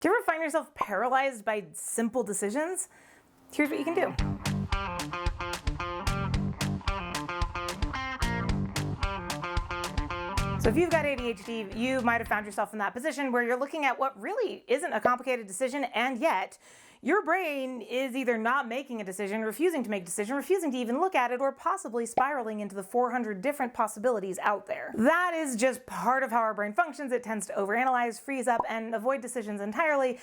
Do you ever find yourself paralyzed by simple decisions? Here's what you can do. So if you've got ADHD, you might have found yourself in that position where you're looking at what really isn't a complicated decision, and yet your brain is either not making a decision, refusing to make a decision, refusing to even look at it, or possibly spiraling into the 400 different possibilities out there. That is just part of how our brain functions. It tends to overanalyze, freeze up, and avoid decisions entirely.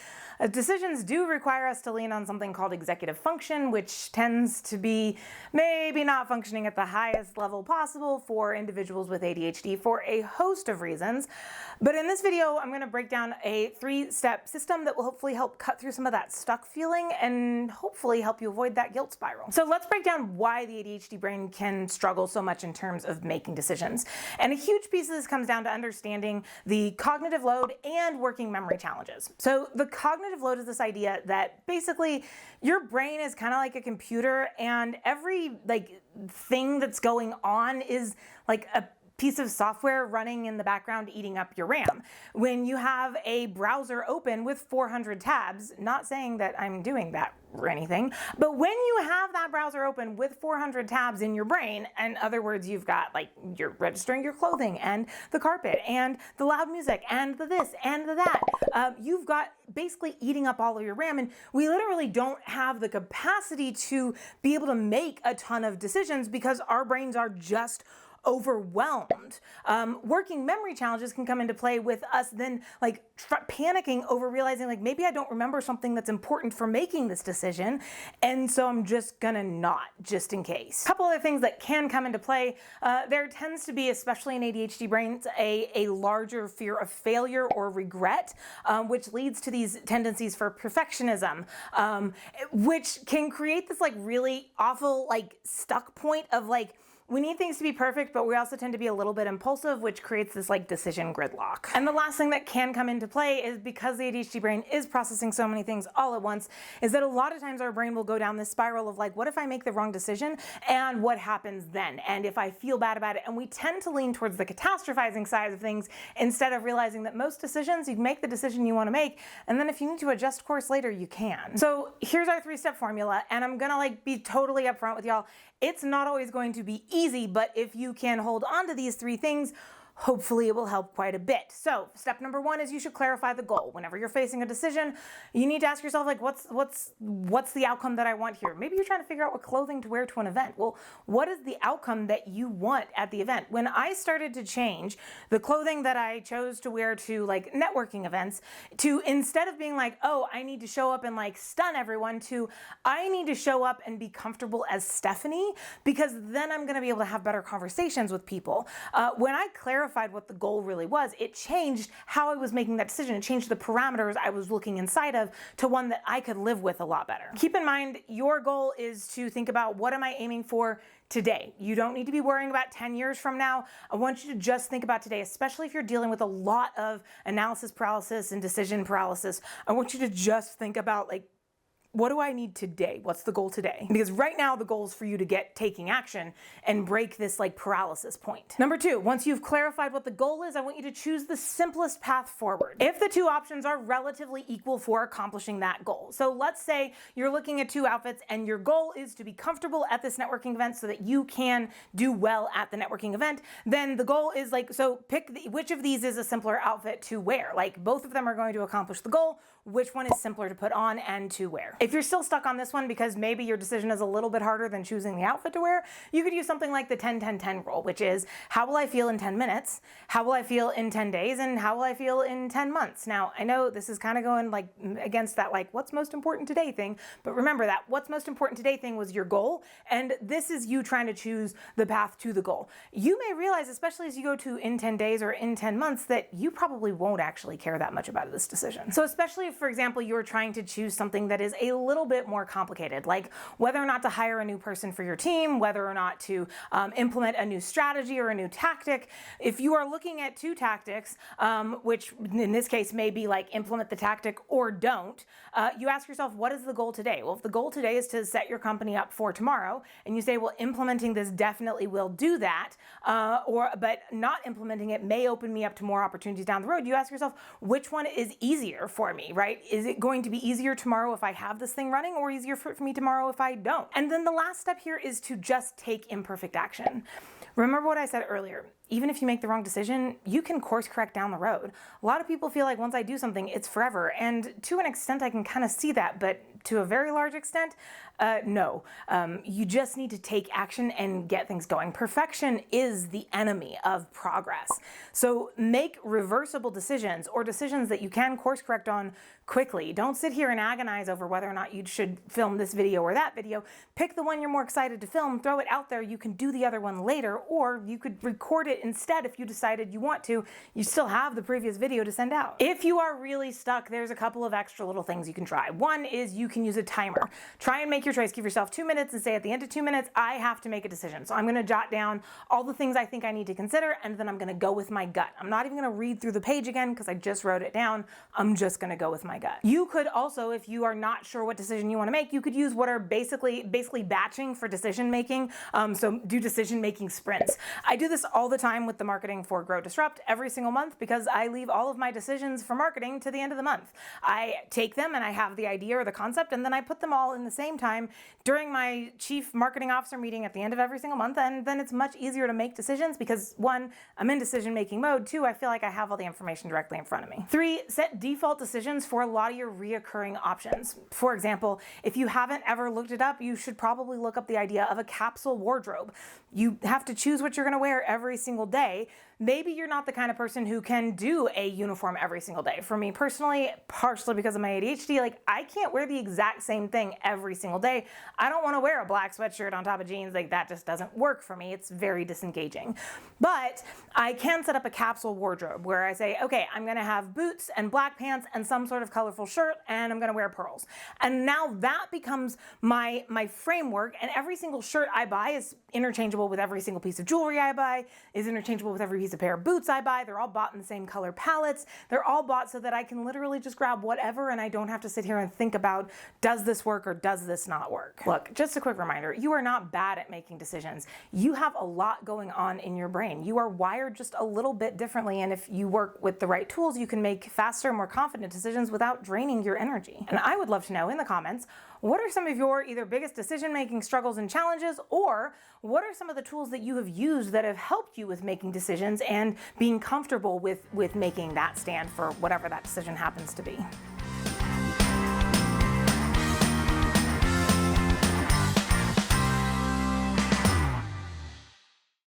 Decisions do require us to lean on something called executive function, which tends to be maybe not functioning at the highest level possible for individuals with ADHD for a host of reasons. But in this video, I'm going to break down a 3-step system that will hopefully help cut through some of that stuck feeling and hopefully help you avoid that guilt spiral. So let's break down why the ADHD brain can struggle so much in terms of making decisions. And a huge piece of this comes down to understanding the cognitive load and working memory challenges. So the cognitive load is this idea that basically your brain is kind of like a computer, and every thing that's going on is like a piece of software running in the background eating up your RAM. When you have a browser open with 400 tabs, not saying that I'm doing that or anything, but when you have that browser open with 400 tabs in your brain, in other words, you've got you're registering your clothing and the carpet and the loud music and the this and the that, you've got basically eating up all of your RAM, and we literally don't have the capacity to be able to make a ton of decisions because our brains are just overwhelmed. Working memory challenges can come into play with us then panicking over realizing maybe I don't remember something that's important for making this decision, and so I'm just gonna not, just in case. A couple other things that can come into play. There tends to be, especially in ADHD brains, a larger fear of failure or regret, which leads to these tendencies for perfectionism, which can create this really awful stuck point of we need things to be perfect, but we also tend to be a little bit impulsive, which creates this decision gridlock. And the last thing that can come into play is, because the ADHD brain is processing so many things all at once, is that a lot of times our brain will go down this spiral of what if I make the wrong decision, and what happens then? And if I feel bad about it? And we tend to lean towards the catastrophizing side of things instead of realizing that most decisions, you make the decision you want to make, and then if you need to adjust course later, you can. So here's our 3-step formula, and I'm gonna be totally upfront with y'all. It's not always going to be easy, but if you can hold on to these 3 things, hopefully it will help quite a bit. So step number 1 is you should clarify the goal. Whenever you're facing a decision, you need to ask yourself what's the outcome that I want here? Maybe you're trying to figure out what clothing to wear to an event. Well, what is the outcome that you want at the event? When I started to change the clothing that I chose to wear to networking events, to instead of being oh, I need to show up and stun everyone, to I need to show up and be comfortable as Stephanie, because then I'm gonna be able to have better conversations with people. When I clarified what the goal really was, it changed how I was making that decision. It changed the parameters I was looking inside of to one that I could live with a lot better. Keep in mind, your goal is to think about, what am I aiming for today? You don't need to be worrying about 10 years from now. I want you to just think about today, especially if you're dealing with a lot of analysis paralysis and decision paralysis. I want you to just think about what do I need today? What's the goal today? Because right now the goal is for you to get taking action and break this paralysis point. Number 2, once you've clarified what the goal is, I want you to choose the simplest path forward. If the 2 options are relatively equal for accomplishing that goal. So let's say you're looking at 2 outfits and your goal is to be comfortable at this networking event so that you can do well at the networking event. Then the goal is so pick which of these is a simpler outfit to wear. Both of them are going to accomplish the goal. Which one is simpler to put on and to wear? If you're still stuck on this one because maybe your decision is a little bit harder than choosing the outfit to wear, you could use something like the 10-10-10 rule, which is, how will I feel in 10 minutes? How will I feel in 10 days? And how will I feel in 10 months? Now, I know this is kind of going against that what's most important today thing, but remember that what's most important today thing was your goal, and this is you trying to choose the path to the goal. You may realize, especially as you go to in 10 days or in 10 months, that you probably won't actually care that much about this decision. So especially if, for example, you're trying to choose something that is a little bit more complicated, like whether or not to hire a new person for your team, whether or not to implement a new strategy or a new tactic. If you are looking at 2 tactics, which in this case may be implement the tactic or don't, you ask yourself, what is the goal today? Well, if the goal today is to set your company up for tomorrow, and you say, well, implementing this definitely will do that, but not implementing it may open me up to more opportunities down the road, you ask yourself, which one is easier for me, right? right? Is it going to be easier tomorrow if I have this thing running, or easier for me tomorrow if I don't? And then the last step here is to just take imperfect action. Remember what I said earlier, even if you make the wrong decision, you can course correct down the road. A lot of people feel like once I do something, it's forever. And to an extent, I can kind of see that, but to a very large extent, no. You just need to take action and get things going. Perfection is the enemy of progress. So make reversible decisions, or decisions that you can course correct on quickly. Don't sit here and agonize over whether or not you should film this video or that video. Pick the one you're more excited to film, throw it out there. You can do the other one later, or you could record it instead if you decided you want to. You still have the previous video to send out. If you are really stuck, there's a couple of extra little things you can try. One is you can use a timer. Try and make your choice. Give yourself 2 minutes and say at the end of 2 minutes, I have to make a decision. So I'm going to jot down all the things I think I need to consider, and then I'm going to go with my gut. I'm not even going to read through the page again because I just wrote it down. I'm just going to go with my gut. You could also, if you are not sure what decision you want to make, you could use what are basically batching for decision making. So do decision making sprints. I do this all the time with the marketing for Grow Disrupt every single month because I leave all of my decisions for marketing to the end of the month. I take them and I have the idea or the concept, and then I put them all in the same time during my chief marketing officer meeting at the end of every single month. And then it's much easier to make decisions because 1, I'm in decision making mode. 2, I feel like I have all the information directly in front of me. 3, set default decisions for a lot of your reoccurring options. For example, if you haven't ever looked it up, you should probably look up the idea of a capsule wardrobe. You have to choose what you're going to wear every single day. Maybe you're not the kind of person who can do a uniform every single day. For me personally, partially because of my ADHD, like I can't wear the exact same thing every single day. I don't want to wear a black sweatshirt on top of jeans. Like that just doesn't work for me. It's very disengaging. But I can set up a capsule wardrobe where I say, okay, I'm going to have boots and black pants and some sort of colorful shirt, and I'm going to wear pearls. And now that becomes my framework, and every single shirt I buy is interchangeable with every single piece of jewelry I buy, is interchangeable with every piece of pair of boots I buy. They're all bought in the same color palettes. They're all bought so that I can literally just grab whatever and I don't have to sit here and think about, does this work or does this not work? Look, just a quick reminder, you are not bad at making decisions. You have a lot going on in your brain. You are wired just a little bit differently, and if you work with the right tools, you can make faster, more confident decisions without draining your energy. And I would love to know in the comments, what are some of your either biggest decision-making struggles and challenges, or what are some of the tools that you have used that have helped you with making decisions and being comfortable with making that stand for whatever that decision happens to be?